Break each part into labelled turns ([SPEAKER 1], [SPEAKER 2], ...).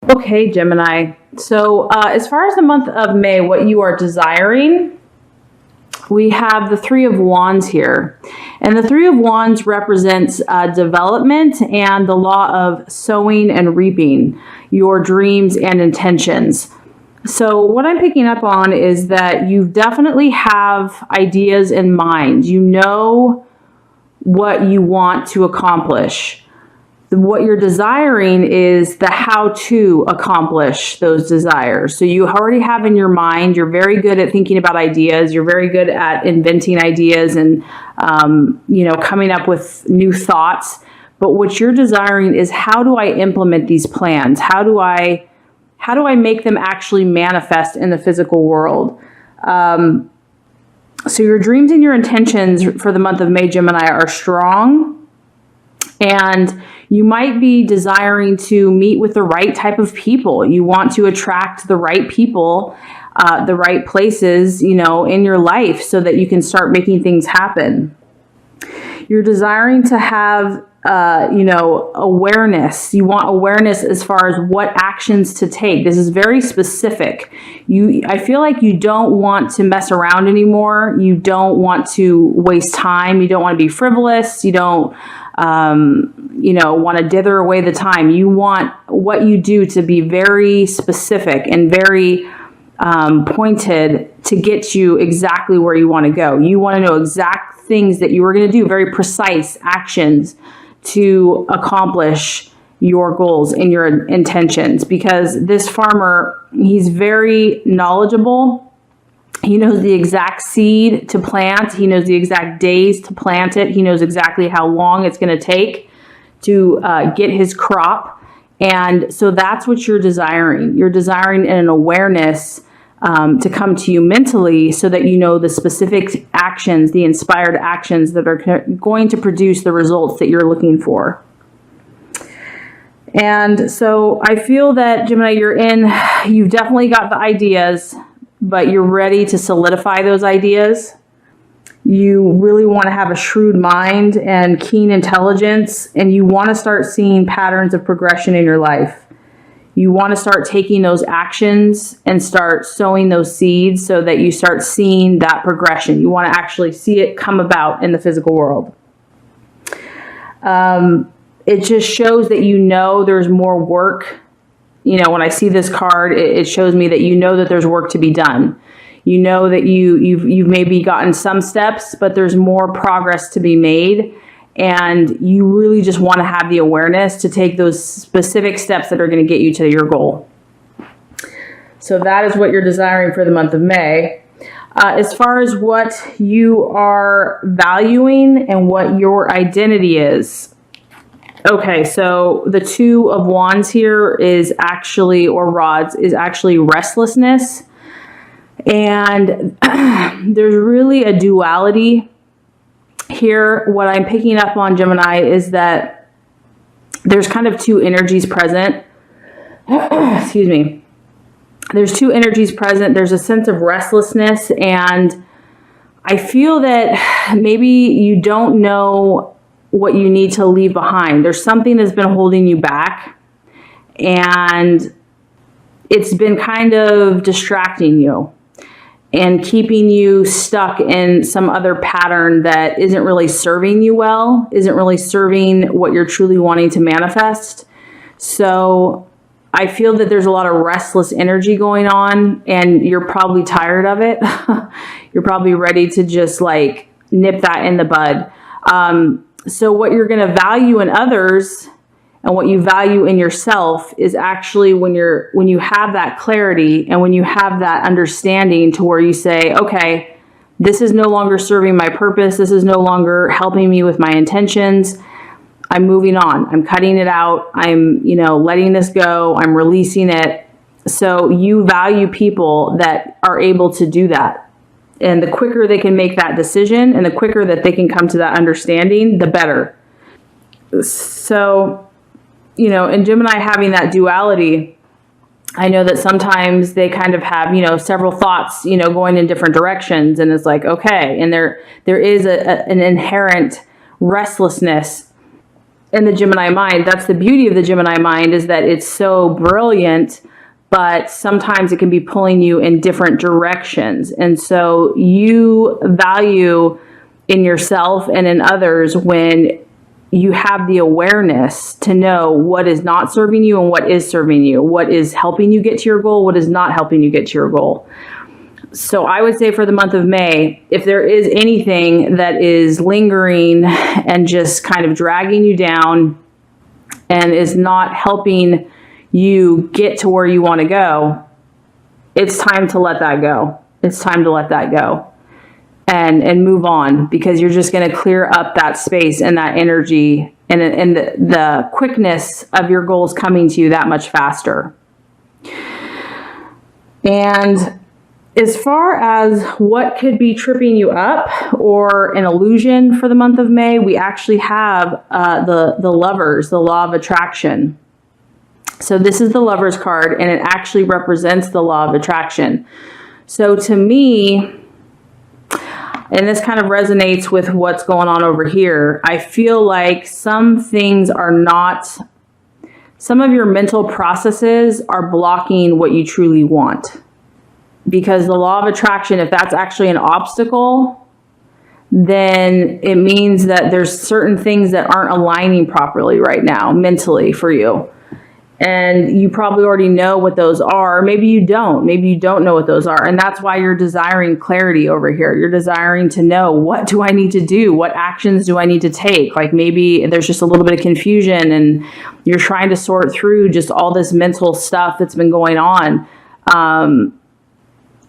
[SPEAKER 1] Okay, Gemini. So, as far as the month of May, what you are desiring, we have the Three of Wands here. And the Three of Wands represents development and the law of sowing and reaping, your dreams and intentions. So what I'm picking up on is that you definitely have ideas in mind. You know what you want to accomplish. What you're desiring is the how to accomplish those desires. So you already have in your mind, you're very good at thinking about ideas. You're very good at inventing ideas and, coming up with new thoughts. But what you're desiring is, how do I implement these plans? How do I make them actually manifest in the physical world? So your dreams and your intentions for the month of May, Gemini, are strong. And you might be desiring to meet with the right type of people. You want to attract the right people, the right places, in your life so that you can start making things happen. You're desiring to have, awareness. You want awareness as far as what actions to take. This is very specific. I feel like you don't want to mess around anymore. You don't want to waste time. You don't want to be frivolous. You don't want to dither away the time. You want what you do to be very specific and very pointed to get you exactly where you want to go. You want to know exact things that you are going to do, very precise actions to accomplish your goals and your intentions. Because this farmer, he's very knowledgeable. He knows the exact seed to plant. He knows the exact days to plant it. He knows exactly how long it's going to take to get his crop. And so that's what you're desiring. You're desiring an awareness to come to you mentally so that you know the specific actions, the inspired actions that are going to produce the results that you're looking for. And so I feel that, Gemini, you've definitely got the ideas, but you're ready to solidify those ideas. You really want to have a shrewd mind and keen intelligence, and you want to start seeing patterns of progression in your life. You want to start taking those actions and start sowing those seeds so that you start seeing that progression. You want to actually see it come about in the physical world. It just shows that there's more work. When I see this card, it shows me that that there's work to be done. You know that you've maybe gotten some steps, but there's more progress to be made. And you really just want to have the awareness to take those specific steps that are going to get you to your goal. So that is what you're desiring for the month of May. As far as what you are valuing and what your identity is. Okay, so the Two of Wands here is actually, or rods, is actually restlessness. And there's really a duality here. What I'm picking up on, Gemini, is that there's kind of two energies present. Excuse me. There's two energies present. There's a sense of restlessness, and I feel that maybe you don't know what you need to leave behind. There's something that's been holding you back, and it's been kind of distracting you and keeping you stuck in some other pattern that isn't really serving you well, isn't really serving what you're truly wanting to manifest. So I feel that there's a lot of restless energy going on, and you're probably tired of it. You're probably ready to just nip that in the bud. So what you're going to value in others and what you value in yourself is actually when you have that clarity and when you have that understanding to where you say, okay, this is no longer serving my purpose. This is no longer helping me with my intentions. I'm moving on. I'm cutting it out. I'm, letting this go. I'm releasing it. So you value people that are able to do that. And the quicker they can make that decision and the quicker that they can come to that understanding, the better. So, in Gemini having that duality, I know that sometimes they kind of have, several thoughts, going in different directions. And it's like, okay. And there is an inherent restlessness in the Gemini mind. That's the beauty of the Gemini mind, is that it's so brilliant, but sometimes it can be pulling you in different directions. And so you value in yourself and in others when you have the awareness to know what is not serving you and what is serving you, what is helping you get to your goal, what is not helping you get to your goal. So I would say for the month of May, if there is anything that is lingering and just kind of dragging you down and is not helping you get to where you want to go, it's time to let that go. It's time to let that go and move on, because you're just going to clear up that space and that energy and the quickness of your goals coming to you that much faster. And as far as what could be tripping you up or an illusion for the month of May, we actually have the Lovers, the Law of Attraction. So this is the Lovers card, and it actually represents the Law of Attraction. So to me, and this kind of resonates with what's going on over here, I feel like some things are not, some of your mental processes are blocking what you truly want. Because the law of attraction, if that's actually an obstacle, then it means that there's certain things that aren't aligning properly right now mentally for you. And you probably already know what those are. Maybe you don't. Maybe you don't know what those are. And that's why you're desiring clarity over here. You're desiring to know, what do I need to do? What actions do I need to take? Like maybe there's just a little bit of confusion and you're trying to sort through just all this mental stuff that's been going on.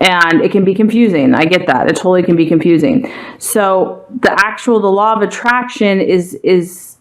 [SPEAKER 1] And it can be confusing. I get that. It totally can be confusing. So the law of attraction is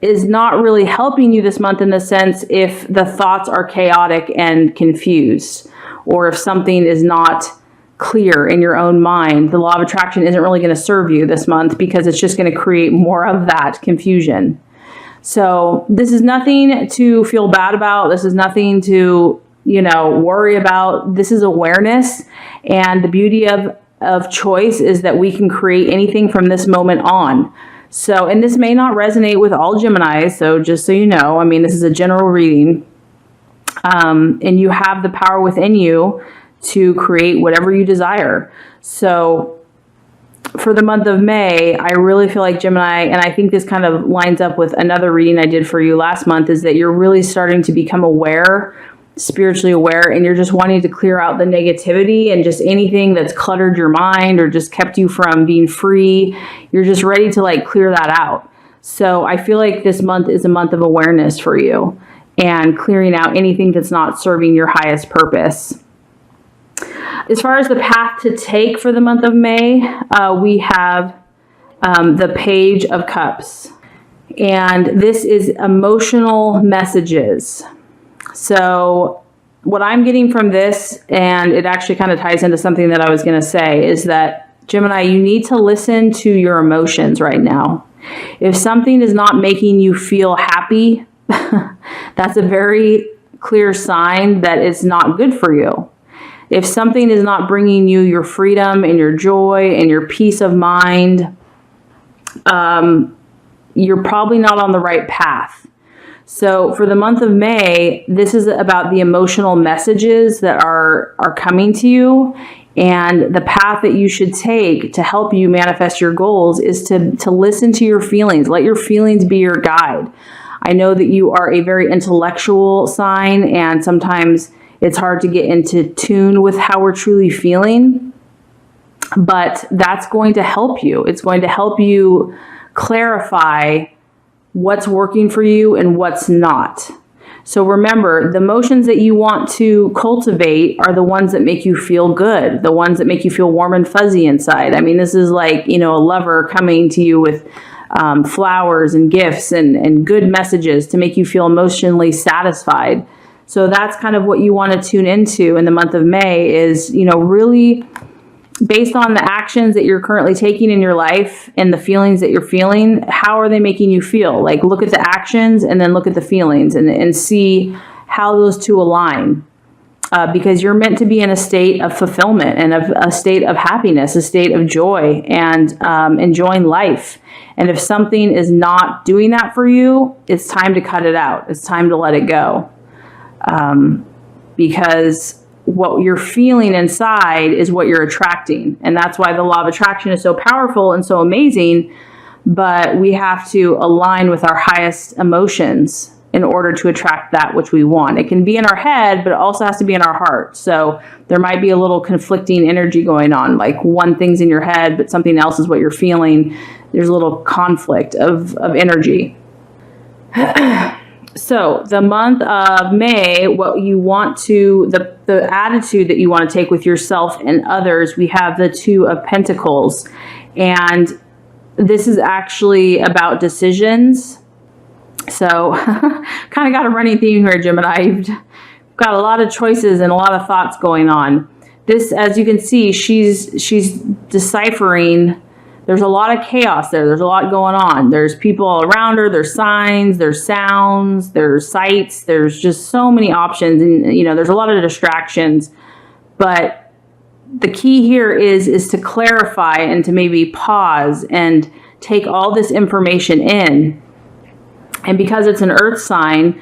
[SPEAKER 1] not really helping you this month in the sense if the thoughts are chaotic and confused, or if something is not clear in your own mind. The law of attraction isn't really going to serve you this month, because it's just going to create more of that confusion. So this is nothing to feel bad about. This is nothing to worry about. This is awareness. And the beauty of choice is that we can create anything from this moment on. So, and this may not resonate with all Geminis. So just so you know, I mean, this is a general reading. And you have the power within you to create whatever you desire. So for the month of May, I really feel like Gemini, and I think this kind of lines up with another reading I did for you last month, is that you're really starting to become aware, spiritually aware, and you're just wanting to clear out the negativity and just anything that's cluttered your mind or just kept you from being free. You're just ready to clear that out. So I feel like this month is a month of awareness for you and clearing out anything that's not serving your highest purpose. As far as the path to take for the month of May, we have the Page of Cups, and this is emotional messages. So what I'm getting from this, and it actually kind of ties into something that I was going to say, is that Gemini, you need to listen to your emotions right now. If something is not making you feel happy, that's a very clear sign that it's not good for you. If something is not bringing you your freedom and your joy and your peace of mind, you're probably not on the right path. So for the month of May, this is about the emotional messages that are coming to you, and the path that you should take to help you manifest your goals is to listen to your feelings. Let your feelings be your guide. I know that you are a very intellectual sign, and sometimes it's hard to get into tune with how we're truly feeling, but that's going to help you. It's going to help you clarify what's working for you and what's not. So remember, the emotions that you want to cultivate are the ones that make you feel good, the ones that make you feel warm and fuzzy inside. I mean, this is like, a lover coming to you with flowers and gifts and good messages to make you feel emotionally satisfied. So that's kind of what you want to tune into in the month of May is, really based on the actions that you're currently taking in your life and the feelings that you're feeling, how are they making you feel? Look at the actions and then look at the feelings and see how those two align. because you're meant to be in a state of fulfillment and of a state of happiness, a state of joy, and enjoying life. And if something is not doing that for you, it's time to cut it out. It's time to let it go. Because what you're feeling inside is what you're attracting. And that's why the law of attraction is so powerful and so amazing. But we have to align with our highest emotions in order to attract that which we want. It can be in our head, but it also has to be in our heart. So there might be a little conflicting energy going on, like one thing's in your head, but something else is what you're feeling. There's a little conflict of energy. So the month of May, what you want to, the attitude that you want to take with yourself and others, we have the Two of Pentacles. And this is actually about decisions. So kind of got a running theme here, Gemini. You've got a lot of choices and a lot of thoughts going on. This, as you can see, she's deciphering. There's a lot of chaos there. There's a lot going on. There's people all around her. There's signs. There's sounds. There's sights. There's just so many options. And, you know, there's a lot of distractions. But the key here is to clarify and to maybe pause and take all this information in. And because it's an earth sign,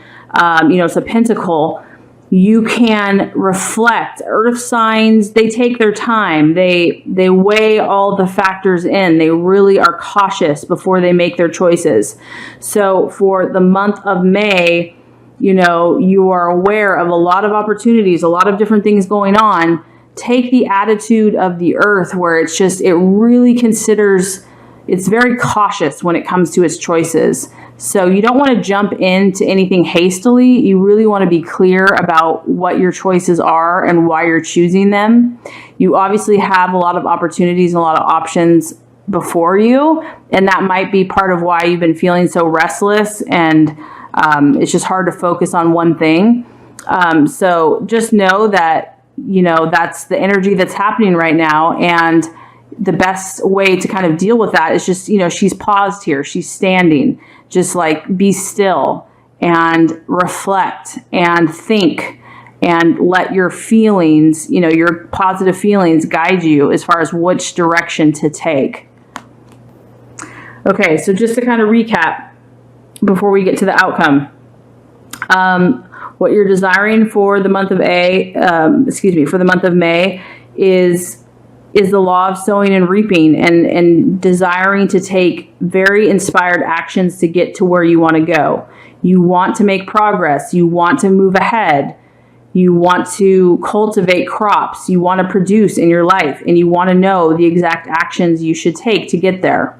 [SPEAKER 1] you know, it's a pentacle, you can reflect. Earth signs, they take their time. They weigh all the factors in. They really are cautious before they make their choices. So for the month of May, you know, you are aware of a lot of opportunities, a lot of different things going on. Take the attitude of the earth where it's just, it really considers, it's very cautious when it comes to its choices. So you don't want to jump into anything hastily. You really want to be clear about what your choices are and why you're choosing them. You obviously have a lot of opportunities and a lot of options before you, and that might be part of why you've been feeling so restless, and it's just hard to focus on one thing. So just know that, you know, that's the energy that's happening right now, and the best way to kind of deal with that is just, you know, she's paused here. She's standing. Just like be still and reflect and think and let your feelings, you know, your positive feelings guide you as far as which direction to take. Okay, so just to kind of recap before we get to the outcome. What you're desiring for the month of for the month of May is the law of sowing and reaping, and desiring to take very inspired actions to get to where you want to go. You want to make progress. You want to move ahead. You want to cultivate crops. You want to produce in your life, and you want to know the exact actions you should take to get there.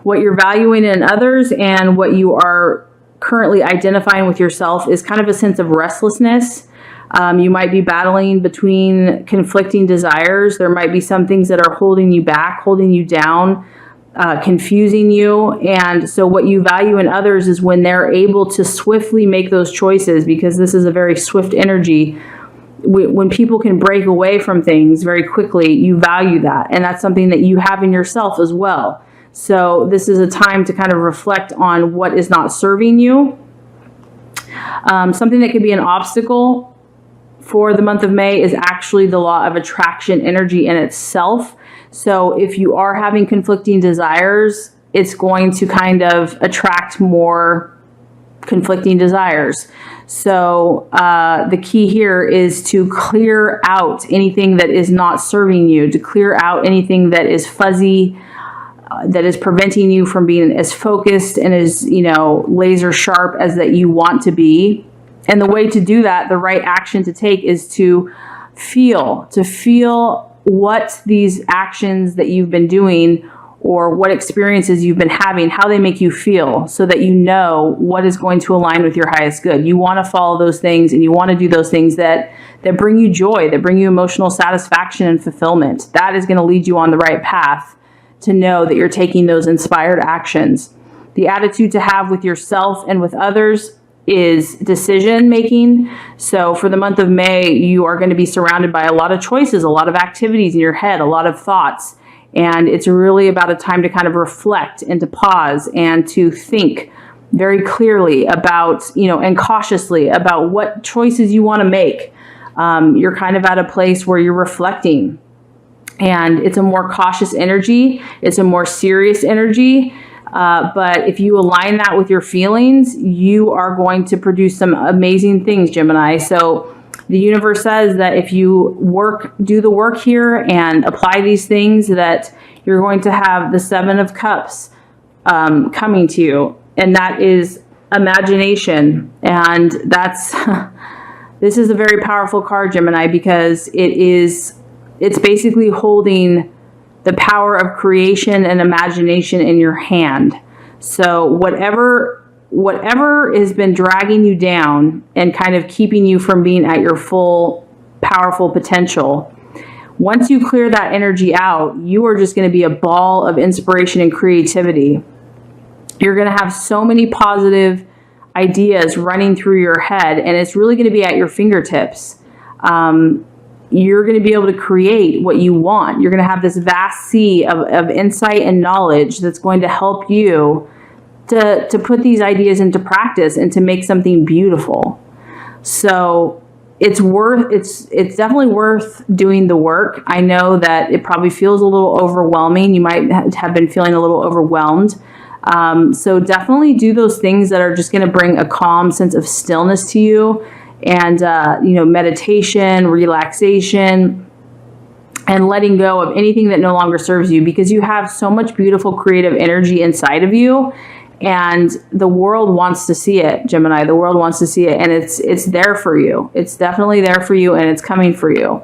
[SPEAKER 1] What you're valuing in others and what you are currently identifying with yourself is kind of a sense of restlessness. You might be battling between conflicting desires. There might be some things that are holding you back, holding you down, confusing you. And so what you value in others is when they're able to swiftly make those choices, because this is a very swift energy. When people can break away from things very quickly, you value that. And that's something that you have in yourself as well. So this is a time to kind of reflect on what is not serving you. Something that could be an obstacle for the month of May is actually the law of attraction energy in itself. So if you are having conflicting desires, it's going to kind of attract more conflicting desires. So the key here is to clear out anything that is not serving you, to clear out anything that is fuzzy, that is preventing you from being as focused and as, you know, laser sharp as that you want to be. And the way to do that, the right action to take, is to feel what these actions that you've been doing or what experiences you've been having, how they make you feel, so that you know what is going to align with your highest good. You want to follow those things, and you want to do those things that bring you joy, that bring you emotional satisfaction and fulfillment. That is going to lead you on the right path to know that you're taking those inspired actions. The attitude to have with yourself and with others is decision making. So for the month of May, you are going to be surrounded by a lot of choices, a lot of activities in your head, a lot of thoughts. And it's really about a time to kind of reflect and to pause and to think, very clearly about, and cautiously about what choices you want to make. You're kind of at a place where you're reflecting, and it's a more cautious energy. It's a more serious energy. But if you align that with your feelings, you are going to produce some amazing things, Gemini. So the universe says that if you do the work here and apply these things, that you're going to have the Seven of Cups coming to you. And that is imagination. And this is a very powerful card, Gemini, because it's basically holding the power of creation and imagination in your hand. So whatever has been dragging you down and kind of keeping you from being at your full powerful potential, once you clear that energy out, you are just going to be a ball of inspiration and creativity. You're going to have so many positive ideas running through your head, and it's really going to be at your fingertips. You're going to be able to create what you want. You're going to have this vast sea of insight and knowledge that's going to help you to put these ideas into practice and to make something beautiful. So it's definitely worth doing the work. I know that it probably feels a little overwhelming. You might have been feeling a little overwhelmed. So definitely do those things that are just going to bring a calm sense of stillness to you, and meditation, relaxation, and letting go of anything that no longer serves you, because you have so much beautiful creative energy inside of you, and the world wants to see it, Gemini. The world wants to see it, and it's there for you. It's definitely there for you, and it's coming for you.